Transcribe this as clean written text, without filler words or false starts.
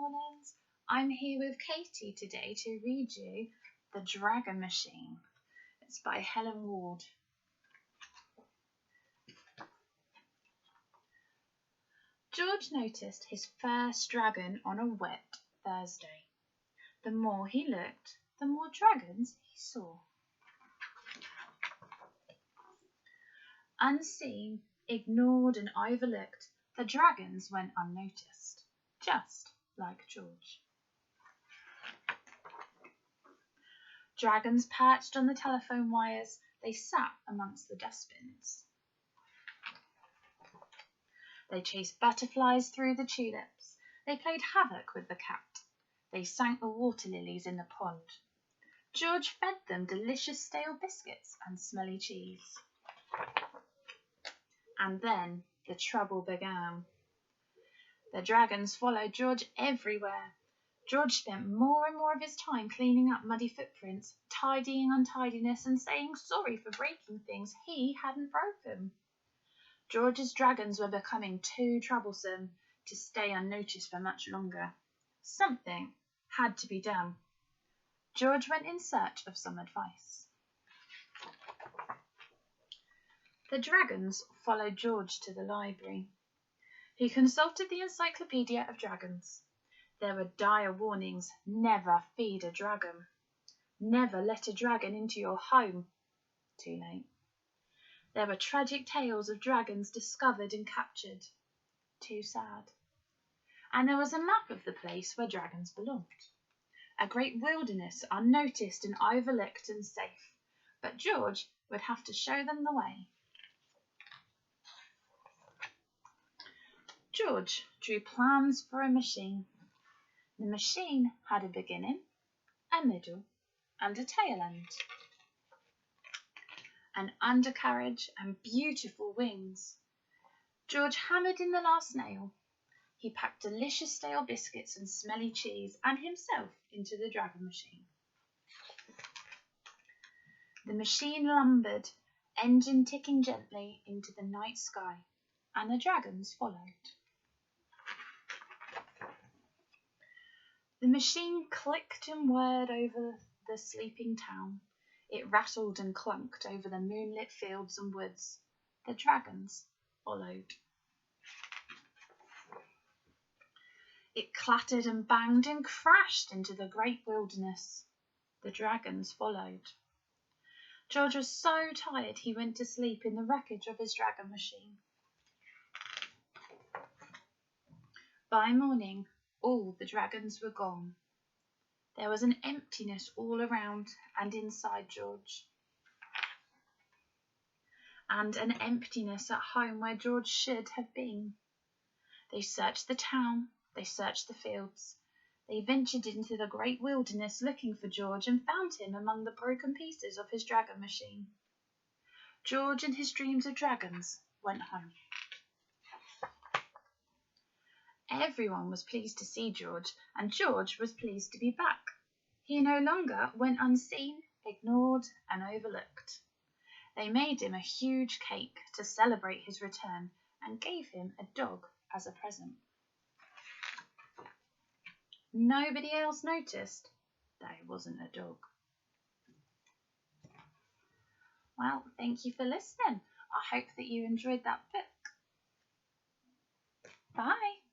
Morelands. I'm here with Katie today to read you The Dragon Machine. It's by Helen Ward. George noticed his first dragon on a wet Thursday. The more he looked, the more dragons he saw. Unseen, ignored and overlooked, the dragons went unnoticed, just like George. Dragons perched on the telephone wires, they sat amongst the dustbins. They chased butterflies through the tulips, they played havoc with the cat, they sank the water lilies in the pond. George fed them delicious stale biscuits and smelly cheese. And then the trouble began. The dragons followed George everywhere. George spent more and more of his time cleaning up muddy footprints, tidying untidiness and saying sorry for breaking things he hadn't broken. George's dragons were becoming too troublesome to stay unnoticed for much longer. Something had to be done. George went in search of some advice. The dragons followed George to the library. He consulted the Encyclopedia of Dragons. There were dire warnings: never feed a dragon. Never let a dragon into your home. Too late. There were tragic tales of dragons discovered and captured. Too sad. And there was a map of the place where dragons belonged. A great wilderness, unnoticed and overlooked and safe. But George would have to show them the way. George drew plans for a machine. The machine had a beginning, a middle, and a tail end. An undercarriage and beautiful wings. George hammered in the last nail. He packed delicious stale biscuits and smelly cheese and himself into the dragon machine. The machine lumbered, engine ticking gently into the night sky, and the dragons followed. The machine clicked and whirred over the sleeping town. It rattled and clunked over the moonlit fields and woods. The dragons followed. It clattered and banged and crashed into the great wilderness. The dragons followed. George was so tired he went to sleep in the wreckage of his dragon machine. By morning, all the dragons were gone. There was an emptiness all around and inside George. And an emptiness at home where George should have been. They searched the town, they searched the fields. They ventured into the great wilderness looking for George and found him among the broken pieces of his dragon machine. George and his dreams of dragons went home. Everyone was pleased to see George, and George was pleased to be back. He no longer went unseen, ignored, and overlooked. They made him a huge cake to celebrate his return and gave him a dog as a present. Nobody else noticed that it wasn't a dog. Well, thank you for listening. I hope that you enjoyed that book. Bye.